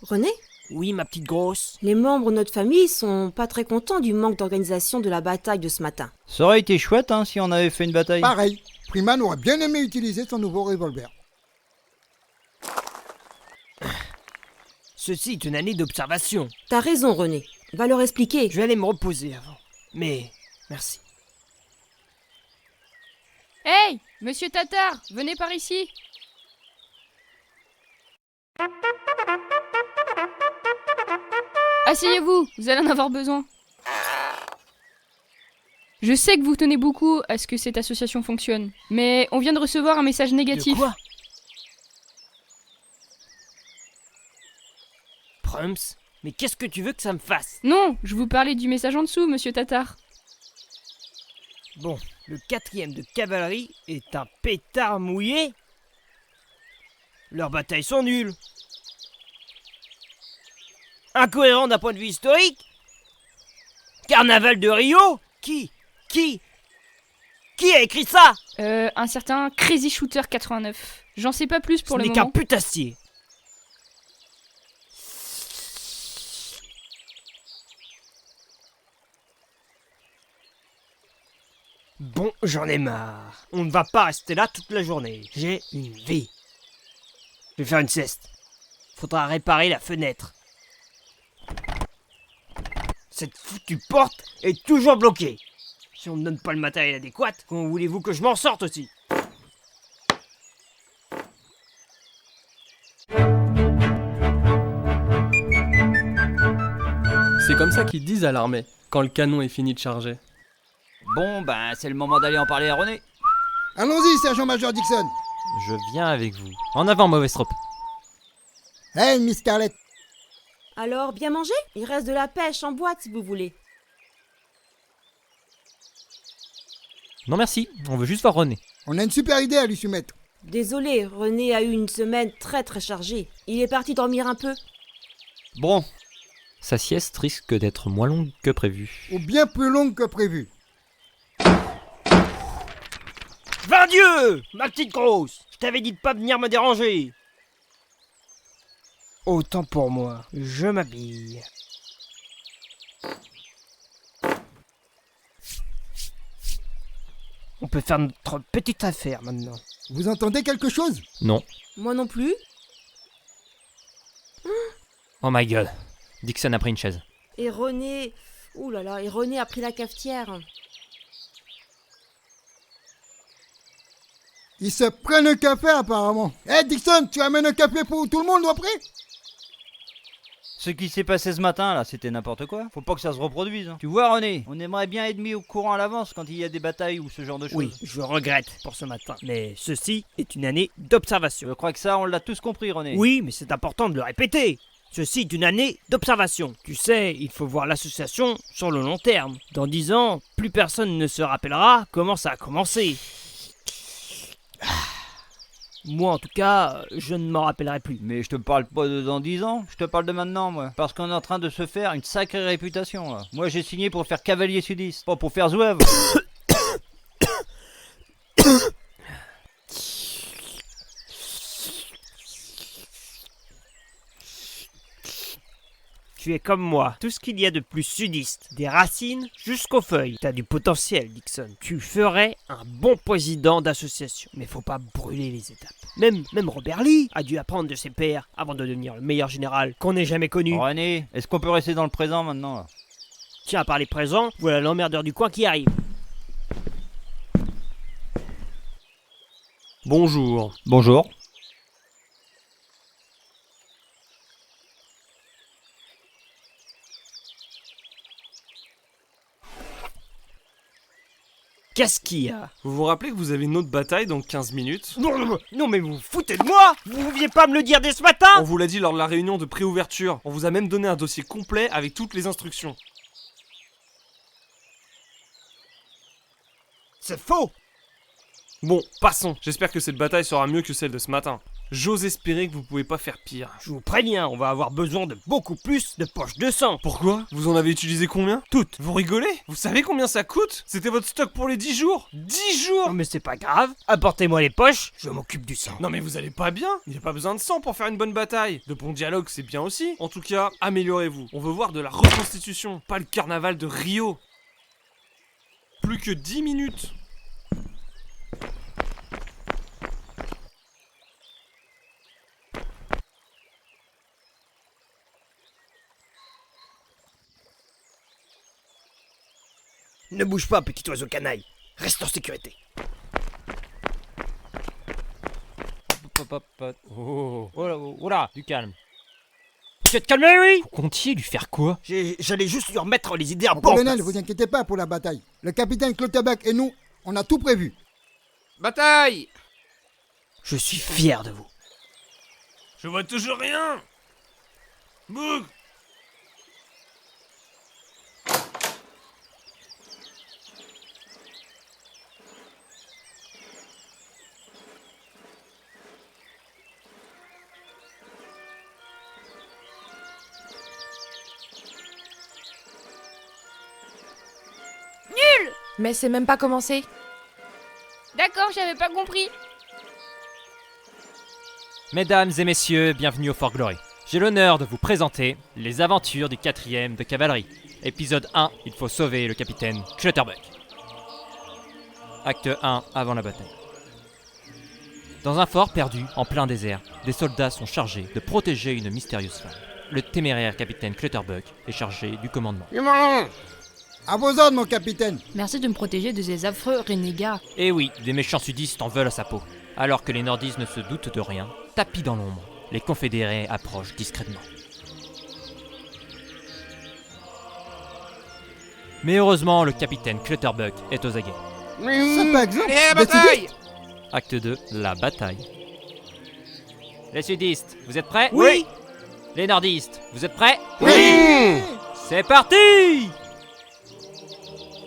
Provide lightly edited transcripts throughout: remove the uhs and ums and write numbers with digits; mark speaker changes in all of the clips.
Speaker 1: René,
Speaker 2: Oui, ma petite grosse.
Speaker 1: les membres de notre famille sont pas très contents du manque d'organisation de la bataille de ce matin.
Speaker 3: Ça aurait été chouette si on avait fait une bataille.
Speaker 4: Pareil, Freeman aurait bien aimé utiliser son nouveau revolver.
Speaker 2: Ceci est une année d'observation.
Speaker 1: T'as raison, René. Va leur expliquer.
Speaker 2: Je vais aller me reposer avant. Mais, merci.
Speaker 5: Hey, monsieur Tatar, venez par ici. Asseyez-vous, vous allez en avoir besoin. Je sais que vous tenez beaucoup à ce que cette association fonctionne, mais on vient de recevoir un message négatif.
Speaker 2: De quoi? Prums, mais qu'est-ce que tu veux que ça me fasse?
Speaker 5: Non, je vous parlais du message en dessous, monsieur Tatar.
Speaker 2: Bon, le 4e de cavalerie est un pétard mouillé. Leurs batailles sont nulles. Incohérent d'un point de vue historique. Carnaval de Rio? Qui a écrit ça?
Speaker 5: Un certain Crazy Shooter 89. J'en sais pas plus pour
Speaker 2: Ce
Speaker 5: le
Speaker 2: n'est qu'un
Speaker 5: moment.
Speaker 2: putassier. Bon, j'en ai marre. On ne va pas rester là toute la journée. J'ai une vie. Je vais faire une sieste. Faudra réparer la fenêtre. Cette foutue porte est toujours bloquée. Si on ne donne pas le matériel adéquat, comment voulez-vous que je m'en sorte aussi?
Speaker 6: C'est comme ça qu'ils disent à l'armée, quand le canon est fini de charger.
Speaker 3: Bon, c'est le moment d'aller en parler à René.
Speaker 4: Allons-y, sergent-major Dixon.
Speaker 7: Je viens avec vous. En avant, mauvaise trope.
Speaker 4: Hey, Miss Scarlett.
Speaker 1: Alors, bien manger? Il reste de la pêche en boîte si vous voulez.
Speaker 7: Non merci, on veut juste voir René.
Speaker 4: On a une super idée à lui soumettre.
Speaker 1: Désolé, René a eu une semaine très chargée. Il est parti dormir un peu.
Speaker 3: Bon,
Speaker 7: Sa sieste risque d'être moins longue que prévu.
Speaker 4: Ou bien plus longue que prévu.
Speaker 2: Va Dieu, ma petite grosse. Je t'avais dit de pas venir me déranger. Autant pour moi, je m'habille. On peut faire notre petite affaire maintenant.
Speaker 4: Vous entendez quelque chose?
Speaker 7: Non.
Speaker 1: Moi non plus.
Speaker 7: Oh my god. Dixon a pris une chaise.
Speaker 1: Et René... Ouh là là, et René a pris la cafetière.
Speaker 4: Ils se prennent un café apparemment. Hey Dixon, tu amènes un café pour tout le monde après?
Speaker 3: ce qui s'est passé ce matin là, c'était n'importe quoi. Faut pas que ça se reproduise. Tu vois René, on aimerait bien être mis au courant à l'avance quand il y a des batailles ou ce genre de choses.
Speaker 2: Oui, je regrette pour ce matin. Mais ceci est une année d'observation.
Speaker 3: Je crois que ça, on l'a tous compris René.
Speaker 2: Oui, mais c'est important de le répéter. Ceci est une année d'observation. Tu sais, il faut voir l'association sur le long terme. Dans 10 ans, plus personne ne se rappellera comment ça a commencé. Moi, en tout cas, je ne m'en rappellerai plus.
Speaker 3: Mais je te parle pas de dans 10 ans, je te parle de maintenant moi. Parce qu'on est en train de se faire une sacrée réputation là. Moi j'ai signé pour faire cavalier sudiste, pas pour faire zouave.
Speaker 2: Tu es comme moi, tout ce qu'il y a de plus sudiste, des racines jusqu'aux feuilles. T'as du potentiel, Dixon. Tu ferais un bon président d'association. Mais faut pas brûler les étapes. Même Robert Lee a dû apprendre de ses pairs avant de devenir le meilleur général qu'on ait jamais connu.
Speaker 3: René, est-ce qu'on peut rester dans le présent maintenant là?
Speaker 2: Tiens, à parler présent, voilà l'emmerdeur du coin qui arrive.
Speaker 6: Bonjour.
Speaker 7: Bonjour.
Speaker 2: Qu'est-ce qu'il y a?
Speaker 6: Vous vous rappelez que vous avez une autre bataille dans 15 minutes?
Speaker 2: Non mais vous vous foutez de moi? Vous pouviez pas me le dire dès ce matin?
Speaker 6: On vous l'a dit lors de la réunion de préouverture. On vous a même donné un dossier complet avec toutes les instructions.
Speaker 2: C'est faux!
Speaker 6: Bon, passons. J'espère que cette bataille sera mieux que celle de ce matin. J'ose espérer que vous pouvez pas faire pire.
Speaker 2: Je vous préviens, on va avoir besoin de beaucoup plus de poches de sang.
Speaker 6: Pourquoi? Vous en avez utilisé combien? Toutes. Vous rigolez? Vous savez combien ça coûte? C'était votre stock pour les 10 jours? 10 jours?
Speaker 2: Non mais c'est pas grave, apportez-moi les poches, je m'occupe du sang.
Speaker 6: Non mais vous allez pas bien. Il n'y a pas besoin de sang pour faire une bonne bataille. De bons dialogues, c'est bien aussi. En tout cas, améliorez-vous. On veut voir de la reconstitution, pas le carnaval de Rio. Plus que 10 minutes.
Speaker 2: Ne bouge pas, petit oiseau canaille. Reste en sécurité.
Speaker 3: Oh là, du calme.
Speaker 2: Tu vas te calmer, oui?
Speaker 3: Vous comptiez lui faire quoi?
Speaker 2: J'allais juste lui remettre les idées à
Speaker 4: Mon
Speaker 2: bord.
Speaker 4: colonel, vous inquiétez pas pour la bataille. Le capitaine Clutterbuck et nous, on a tout prévu.
Speaker 6: Bataille!
Speaker 2: Je suis fier de vous.
Speaker 6: Je vois toujours rien. Boug!
Speaker 8: Mais c'est même pas commencé.
Speaker 5: D'accord, j'avais pas compris.
Speaker 7: Mesdames et messieurs, bienvenue au Fort Glory. J'ai l'honneur de vous présenter les aventures du 4e de cavalerie. Épisode 1, il faut sauver le capitaine Clutterbuck. Acte 1, avant la bataille. Dans un fort perdu, en plein désert, des soldats sont chargés de protéger une mystérieuse femme. Le téméraire capitaine Clutterbuck est chargé du commandement.
Speaker 4: À vos ordres, mon capitaine.
Speaker 8: Merci de me protéger de ces affreux renégats.
Speaker 7: Et oui, des méchants sudistes en veulent à sa peau. Alors que les nordistes ne se doutent de rien, tapis dans l'ombre, les confédérés approchent discrètement. Mais heureusement, le capitaine Clutterbuck est aux aguets.
Speaker 4: C'est pas exemple. Décidez.
Speaker 7: Acte 2, la bataille. Les sudistes, vous êtes prêts?
Speaker 2: Oui.
Speaker 7: Les nordistes, vous êtes prêts?
Speaker 2: Oui.
Speaker 7: C'est parti!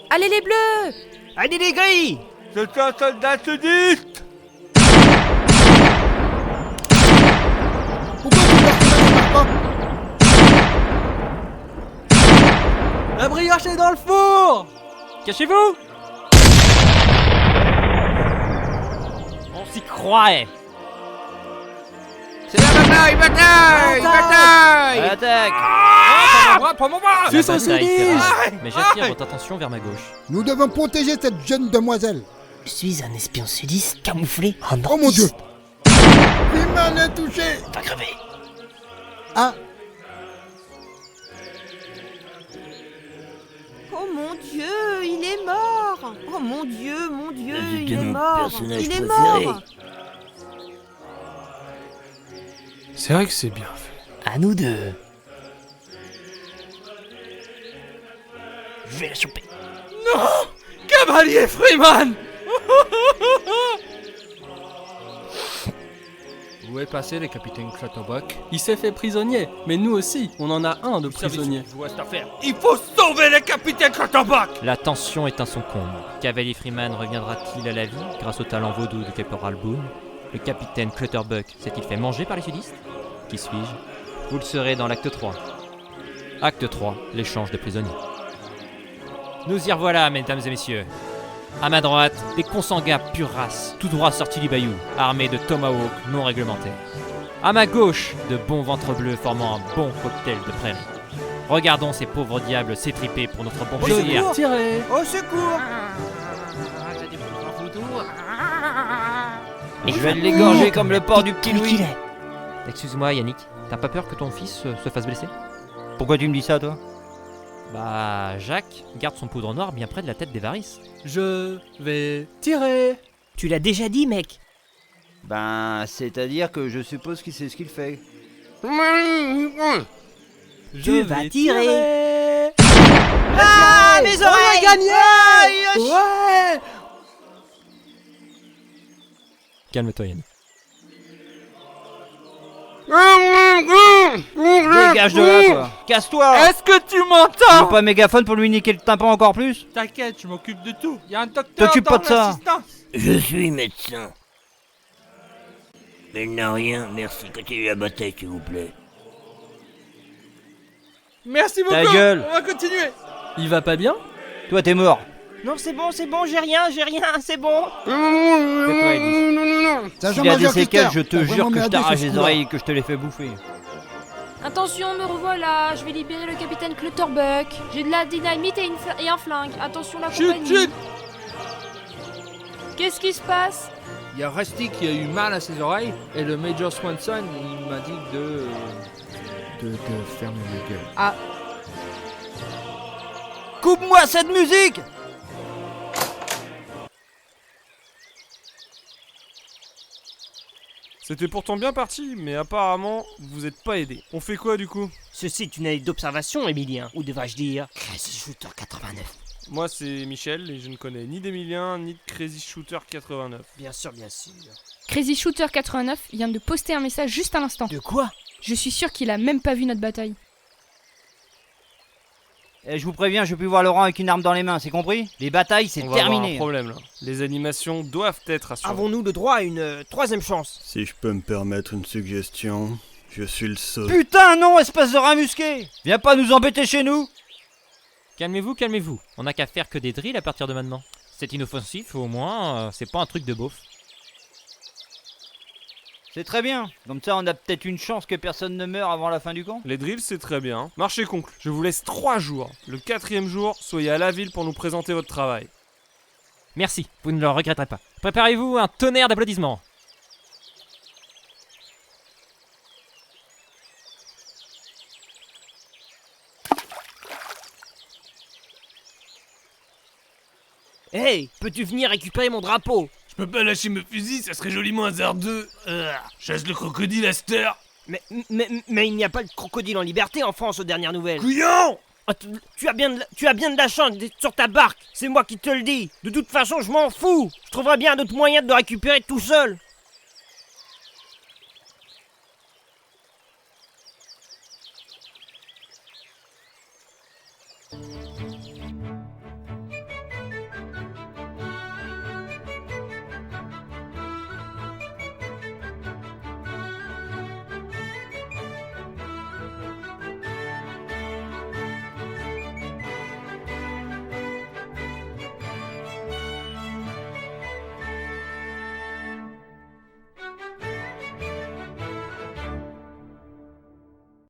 Speaker 8: Allez les bleus!
Speaker 2: Allez les gris!
Speaker 3: C'est un soldat sudiste!
Speaker 4: Pourquoi tu ne pas?
Speaker 2: La brioche est dans le four!
Speaker 7: Cachez-vous! On s'y croirait!
Speaker 3: C'est la bataille! Bataille!
Speaker 7: Attaque!
Speaker 2: Je suis
Speaker 7: La
Speaker 2: au
Speaker 7: bataille fait
Speaker 2: sudiste!
Speaker 7: rage, mais j'attire votre attention vers ma gauche.
Speaker 4: Nous devons protéger cette jeune demoiselle.
Speaker 1: Je suis un espion sudiste camouflé en
Speaker 4: Oh mon Dieu. Freeman est touché.
Speaker 1: Va crever.
Speaker 4: Ah,
Speaker 1: Oh mon Dieu, il est mort. Oh mon Dieu, il est mort. Il est mort.
Speaker 6: C'est vrai que c'est bien fait.
Speaker 1: À nous deux. Je vais la choper.
Speaker 6: Cavalier Freeman!
Speaker 9: Où est passé le capitaine Clutterbuck? Il s'est fait prisonnier, mais nous aussi, on en a un de prisonnier.
Speaker 6: Il faut sauver le capitaine Clutterbuck!
Speaker 7: La tension est à son comble. Cavalier Freeman reviendra-t-il à la vie grâce au talent vaudou du caporal Boone? Le capitaine Clutterbuck s'est-il fait manger par les sudistes? Qui suis-je? Vous le saurez dans l'acte 3. Acte 3, l'échange de prisonniers. Nous y revoilà, mesdames et messieurs. À ma droite, des consanguins pure race, tout droit sortis du bayou, armés de tomahawks non réglementaires. À ma gauche, de bons ventres bleus formant un bon cocktail de prairie. Regardons ces pauvres diables s'étriper pour notre bon plaisir.
Speaker 9: Tirez!
Speaker 2: Au secours!
Speaker 3: Je vais l'égorger comme le porc du petit Louis.
Speaker 7: Excuse-moi Yannick, t'as pas peur que ton fils se fasse blesser?
Speaker 3: Pourquoi tu me dis ça, toi?
Speaker 7: Bah, Jacques garde son poudre noire bien près de la tête des varices.
Speaker 9: Je vais tirer!
Speaker 2: Tu l'as déjà dit, mec.
Speaker 3: Ben, c'est-à-dire que je suppose qu'il sait ce qu'il fait.
Speaker 2: Tu vas tirer.
Speaker 9: Ah,
Speaker 2: mes oreilles!
Speaker 9: gagné! Ouais!
Speaker 7: Calme-toi Yannick.
Speaker 3: Dégage de là, toi! Casse-toi!
Speaker 9: Est-ce que tu
Speaker 3: Tu veux
Speaker 9: m'entends?
Speaker 3: pas un mégaphone pour lui niquer le tympan encore plus?
Speaker 9: T'inquiète, je m'occupe de tout. Y a un docteur
Speaker 3: T'occupe
Speaker 9: dans
Speaker 3: pas de ça.
Speaker 9: l'assistance.
Speaker 1: Je suis médecin.
Speaker 10: Non, rien, merci. Continuez la bataille, s'il vous plaît.
Speaker 6: Merci beaucoup.
Speaker 3: Ta gueule.
Speaker 6: On va continuer.
Speaker 9: Il va pas bien?
Speaker 3: Toi, t'es mort.
Speaker 2: Non, c'est bon, j'ai rien, c'est bon.
Speaker 3: Tais-toi, Ellis.
Speaker 4: Ça
Speaker 3: S'il y a des séquelles, je te
Speaker 4: T'as
Speaker 3: jure
Speaker 4: vraiment
Speaker 3: que je
Speaker 4: merdé
Speaker 3: t'arrache
Speaker 4: sur ce
Speaker 3: les
Speaker 4: coup-là.
Speaker 3: oreilles et que je te les fais bouffer.
Speaker 8: Attention, me revoilà. Je vais libérer le capitaine Clutterbuck. J'ai de la dynamite et un flingue. Attention la compagnie.
Speaker 6: Chut.
Speaker 8: Qu'est-ce qui se passe?
Speaker 11: Il y a Rusty qui a eu mal à ses oreilles et le Major Swanson il m'a dit de fermer la gueule.
Speaker 8: Ah,
Speaker 3: Coupe-moi cette musique!
Speaker 6: C'était pourtant bien parti, mais apparemment, vous êtes pas aidé. On fait quoi du coup?
Speaker 2: Ceci est une année d'observation, Emilien. Ou devrais-je dire
Speaker 10: Crazy Shooter 89.
Speaker 6: Moi c'est Michel et je ne connais ni d'Emilien ni de Crazy Shooter 89.
Speaker 2: Bien sûr, bien sûr.
Speaker 5: Crazy Shooter 89 vient de poster un message juste à l'instant.
Speaker 2: De quoi?
Speaker 5: Je suis sûr qu'il a même pas vu notre bataille.
Speaker 3: Je vous préviens, je vais plus voir Laurent avec une arme dans les mains, c'est compris? Les batailles, c'est
Speaker 6: On va avoir un
Speaker 3: terminé.
Speaker 6: problème là. Les animations doivent être assurées.
Speaker 2: Avons-nous le droit à une troisième chance?
Speaker 12: Si je peux me permettre une suggestion, je suis le seul.
Speaker 3: Putain, non, espèce de rat musqué! Viens pas nous embêter chez nous!
Speaker 7: Calmez-vous, calmez-vous. On n'a qu'à faire que des drills à partir de maintenant. C'est inoffensif, au moins, c'est pas un truc de beauf.
Speaker 3: C'est très bien. Comme ça, on a peut-être une chance que personne ne meure avant la fin du camp.
Speaker 6: Les drills c'est très bien. Marché conclu. Je vous laisse 3 jours. Le 4e jour, soyez à la ville pour nous présenter votre travail.
Speaker 7: Merci, vous ne le regretterez pas. Préparez-vous un tonnerre d'applaudissements.
Speaker 2: Hey, peux-tu venir récupérer mon drapeau?
Speaker 6: Je peux pas lâcher mes fusils, ça serait joliment hasardeux. Chasse le crocodile à cette heure.
Speaker 2: Mais il n'y a pas de crocodile en liberté en France aux dernières nouvelles.
Speaker 6: Couillon!
Speaker 2: Ah, tu as bien de la chance d'être sur ta barque, c'est moi qui te le dis. De toute façon, je m'en fous. Je trouverai bien d'autres moyens de le récupérer tout seul.